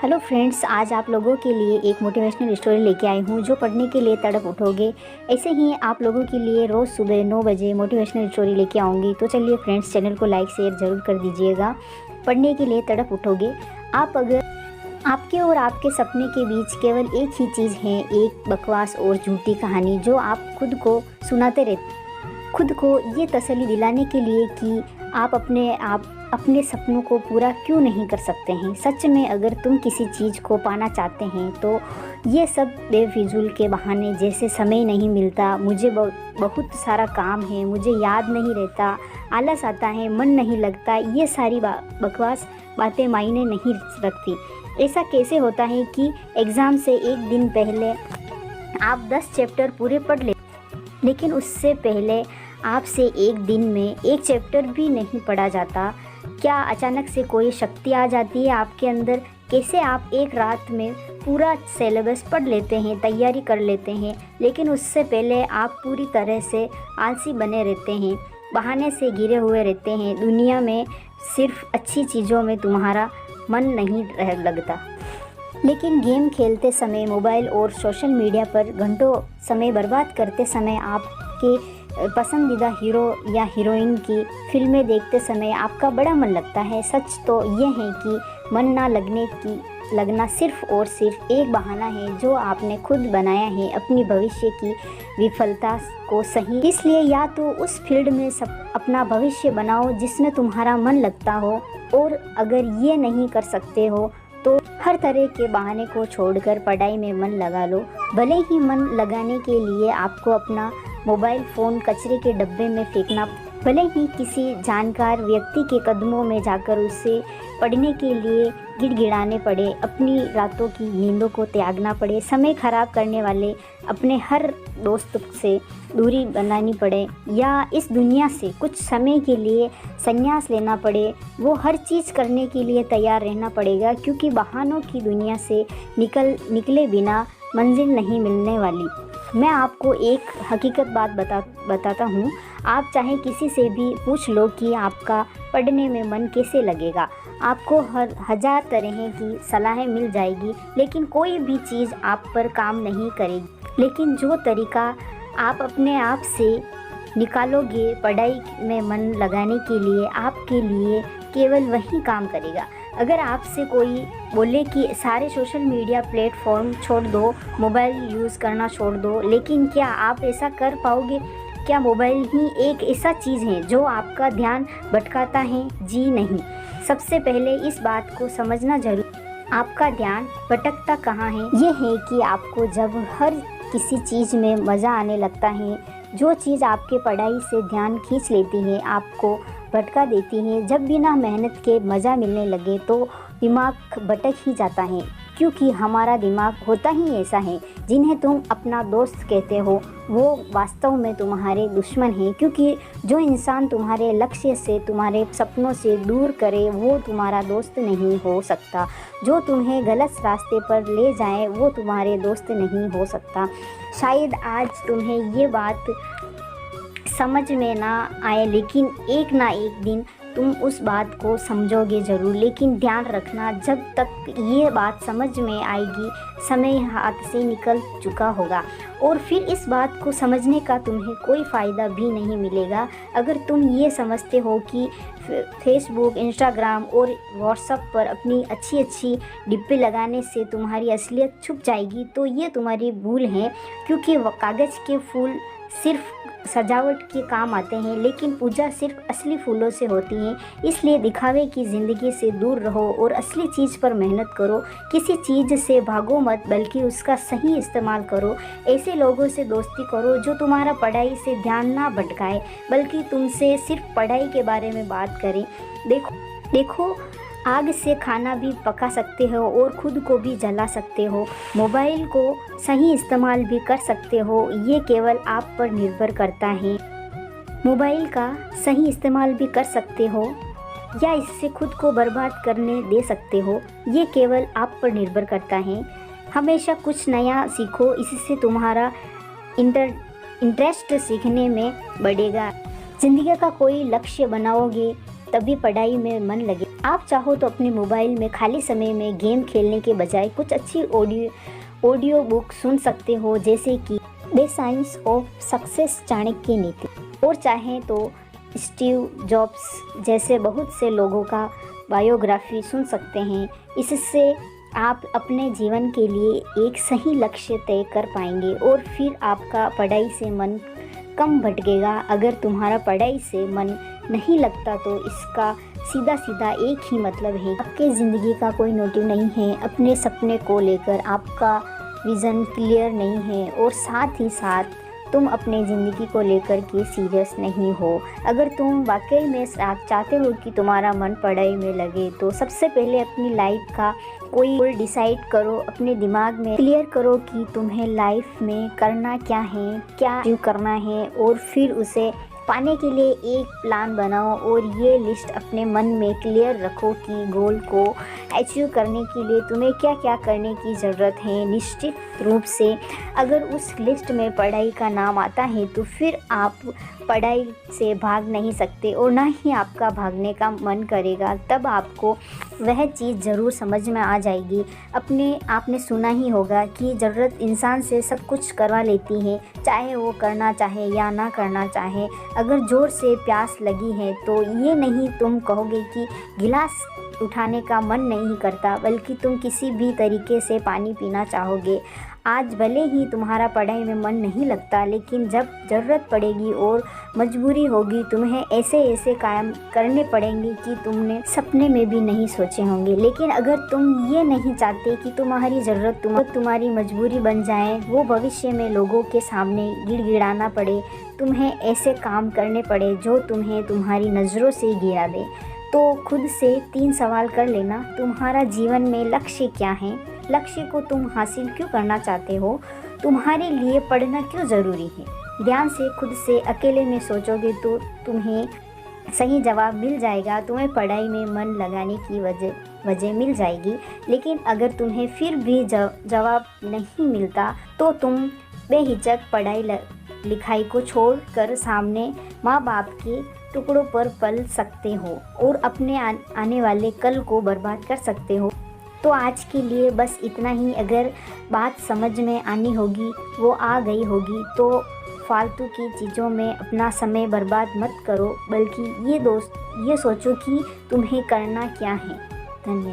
Hello friends, आज आप लोगों के लिए एक मोटिवेशनल स्टोरी लेके आई हूँ जो पढ़ने के लिए तड़प उठोगे। ऐसे ही आप लोगों के लिए रोज़ सुबह 9 बजे मोटिवेशनल स्टोरी लेके आऊँगी। तो चलिए फ्रेंड्स, चैनल को लाइक शेयर ज़रूर कर दीजिएगा। पढ़ने के लिए तड़प उठोगे। आप अगर आपके और आपके सपने के बीच केवल एक ही चीज़ है, एक बकवास और झूठी कहानी जो आप खुद को सुनाते रहते, खुद को ये तसल्ली दिलाने के लिए कि आप अपने सपनों को पूरा क्यों नहीं कर सकते हैं। सच में अगर तुम किसी चीज़ को पाना चाहते हैं तो ये सब बेफिजूल के बहाने जैसे समय नहीं मिलता, मुझे बहुत सारा काम है, मुझे याद नहीं रहता, आलस आता है, मन नहीं लगता, ये सारी बकवास बातें मायने नहीं रखती। ऐसा कैसे होता है कि एग्ज़ाम से एक दिन पहले आप 10 चैप्टर पूरे पढ़ लेते, लेकिन उससे पहले आपसे एक दिन में एक चैप्टर भी नहीं पढ़ा जाता। क्या अचानक से कोई शक्ति आ जाती है आपके अंदर? कैसे आप एक रात में पूरा सिलेबस पढ़ लेते हैं, तैयारी कर लेते हैं, लेकिन उससे पहले आप पूरी तरह से आलसी बने रहते हैं, बहाने से घिरे हुए रहते हैं। दुनिया में सिर्फ अच्छी चीज़ों में तुम्हारा मन नहीं लगता, लेकिन गेम खेलते समय, मोबाइल और सोशल मीडिया पर घंटों समय बर्बाद करते समय, आपके पसंदीदा हीरो या हीरोइन की फिल्में देखते समय आपका बड़ा मन लगता है। सच तो ये है कि मन ना लगना सिर्फ और सिर्फ एक बहाना है जो आपने खुद बनाया है अपनी भविष्य की विफलता को सही। इसलिए या तो उस फील्ड में अपना भविष्य बनाओ जिसमें तुम्हारा मन लगता हो, और अगर ये नहीं कर सकते हो तो हर तरह के बहाने को छोड़कर पढ़ाई में मन लगा लो। भले ही मन लगाने के लिए आपको अपना मोबाइल फ़ोन कचरे के डब्बे में फेंकना, भले ही किसी जानकार व्यक्ति के कदमों में जाकर उसे पढ़ने के लिए गिड़गिड़ाने पड़े, अपनी रातों की नींदों को त्यागना पड़े, समय ख़राब करने वाले अपने हर दोस्त से दूरी बनानी पड़े, या इस दुनिया से कुछ समय के लिए संन्यास लेना पड़े, वो हर चीज़ करने के लिए तैयार रहना पड़ेगा, क्योंकि बहानों की दुनिया से निकले बिना मंजिल नहीं मिलने वाली। मैं आपको एक हकीकत बात बताता हूँ। आप चाहे किसी से भी पूछ लो कि आपका पढ़ने में मन कैसे लगेगा, आपको हजार तरह की सलाहें मिल जाएगी, लेकिन कोई भी चीज़ आप पर काम नहीं करेगी। लेकिन जो तरीका आप अपने आप से निकालोगे पढ़ाई में मन लगाने के लिए, आपके लिए केवल वही काम करेगा। अगर आपसे कोई बोले कि सारे सोशल मीडिया प्लेटफॉर्म छोड़ दो, मोबाइल यूज़ करना छोड़ दो, लेकिन क्या आप ऐसा कर पाओगे? क्या मोबाइल ही एक ऐसा चीज़ है जो आपका ध्यान भटकाता है? जी नहीं। सबसे पहले इस बात को समझना जरूर, आपका ध्यान भटकता कहाँ है? ये है कि आपको जब हर किसी चीज़ में मज़ा आने लगता है, जो चीज़ आपके पढ़ाई से ध्यान खींच लेती है, आपको भटका देती है, जब बिना मेहनत के मज़ा मिलने लगे तो दिमाग भटक ही जाता है। क्योंकि हमारा दिमाग होता ही ऐसा है। जिन्हें तुम अपना दोस्त कहते हो वो वास्तव में तुम्हारे दुश्मन हैं, क्योंकि जो इंसान तुम्हारे लक्ष्य से, तुम्हारे सपनों से दूर करे वो तुम्हारा दोस्त नहीं हो सकता। जो तुम्हें गलत रास्ते पर ले जाए वो तुम्हारे दोस्त नहीं हो सकता। शायद आज तुम्हें ये बात समझ में ना आए, लेकिन एक ना एक दिन तुम उस बात को समझोगे ज़रूर। लेकिन ध्यान रखना, जब तक ये बात समझ में आएगी समय हाथ से निकल चुका होगा, और फिर इस बात को समझने का तुम्हें कोई फ़ायदा भी नहीं मिलेगा। अगर तुम ये समझते हो कि फेसबुक, इंस्टाग्राम और व्हाट्सएप पर अपनी अच्छी डिब्बे लगाने से तुम्हारी असलियत छुप जाएगी, तो ये तुम्हारी भूल है। क्योंकि कागज़ के फूल सिर्फ सजावट के काम आते हैं, लेकिन पूजा सिर्फ असली फूलों से होती है। इसलिए दिखावे की ज़िंदगी से दूर रहो और असली चीज़ पर मेहनत करो। किसी चीज़ से भागो मत, बल्कि उसका सही इस्तेमाल करो। ऐसे लोगों से दोस्ती करो जो तुम्हारा पढ़ाई से ध्यान ना भटकाए, बल्कि तुमसे सिर्फ पढ़ाई के बारे में बात करें। देखो, आग से खाना भी पका सकते हो और खुद को भी जला सकते हो। मोबाइल को सही इस्तेमाल भी कर सकते हो, ये केवल आप पर निर्भर करता है। मोबाइल का सही इस्तेमाल भी कर सकते हो या इससे खुद को बर्बाद करने दे सकते हो, ये केवल आप पर निर्भर करता है। हमेशा कुछ नया सीखो, इससे तुम्हारा इंटरेस्ट सीखने में बढ़ेगा। ज़िंदगी का कोई लक्ष्य बनाओगे तभी पढ़ाई में मन लगे। आप चाहो तो अपने मोबाइल में खाली समय में गेम खेलने के बजाय कुछ अच्छी ऑडियो बुक सुन सकते हो, जैसे कि the science of success Chanakya नीति, और चाहें तो स्टीव जॉब्स जैसे बहुत से लोगों का बायोग्राफी सुन सकते हैं। इससे आप अपने जीवन के लिए एक सही लक्ष्य तय कर पाएंगे और फिर आपका पढ़ाई से मन कम भटकेगा। अगर तुम्हारा पढ़ाई से मन नहीं लगता तो इसका सीधा सीधा एक ही मतलब है, आपके ज़िंदगी का कोई मोटिव नहीं है, अपने सपने को लेकर आपका विज़न क्लियर नहीं है, और साथ ही साथ तुम अपने ज़िंदगी को लेकर के सीरियस नहीं हो। अगर तुम वाकई में चाहते हो कि तुम्हारा मन पढ़ाई में लगे तो सबसे पहले अपनी लाइफ का कोई गोल डिसाइड करो, अपने दिमाग में क्लियर करो कि तुम्हें लाइफ में करना क्या है, क्या अचीव करना है, और फिर उसे पाने के लिए एक प्लान बनाओ और ये लिस्ट अपने मन में क्लियर रखो कि गोल को अचीव करने के लिए तुम्हें क्या क्या करने की ज़रूरत है। निश्चित रूप से अगर उस लिस्ट में पढ़ाई का नाम आता है तो फिर आप पढ़ाई से भाग नहीं सकते और ना ही आपका भागने का मन करेगा। तब आपको वह चीज़ ज़रूर समझ में आ जाएगी। आपने सुना ही होगा कि ज़रूरत इंसान से सब कुछ करवा लेती है, चाहे वो करना चाहे या ना करना चाहे। अगर ज़ोर से प्यास लगी है तो ये नहीं तुम कहोगे कि गिलास उठाने का मन नहीं करता, बल्कि तुम किसी भी तरीके से पानी पीना चाहोगे। आज भले ही तुम्हारा पढ़ाई में मन नहीं लगता, लेकिन जब ज़रूरत पड़ेगी और मजबूरी होगी तुम्हें ऐसे काम करने पड़ेंगे कि तुमने सपने में भी नहीं सोचे होंगे। लेकिन अगर तुम ये नहीं चाहते कि तुम्हारी ज़रूरत तुम्हारी मजबूरी बन जाए, वो भविष्य में लोगों के सामने गिड़गिड़ाना पड़े, तुम्हें ऐसे काम करने पड़े जो तुम्हें तुम्हारी नज़रों से गिरा दे, तो खुद से 3 सवाल कर लेना। तुम्हारा जीवन में लक्ष्य क्या है? लक्ष्य को तुम हासिल क्यों करना चाहते हो? तुम्हारे लिए पढ़ना क्यों ज़रूरी है? ध्यान से खुद से अकेले में सोचोगे तो तुम्हें सही जवाब मिल जाएगा, तुम्हें पढ़ाई में मन लगाने की वजह मिल जाएगी। लेकिन अगर तुम्हें फिर भी जवाब नहीं मिलता तो तुम बेहिचक पढ़ाई लिखाई को छोड़कर सामने माँ बाप के टुकड़ों पर पल सकते हो और अपने आने वाले कल को बर्बाद कर सकते हो। तो आज के लिए बस इतना ही। अगर बात समझ में आनी होगी, वो आ गई होगी, तो फालतू की चीज़ों में अपना समय बर्बाद मत करो, बल्कि ये सोचो कि तुम्हें करना क्या है। धन्यवाद।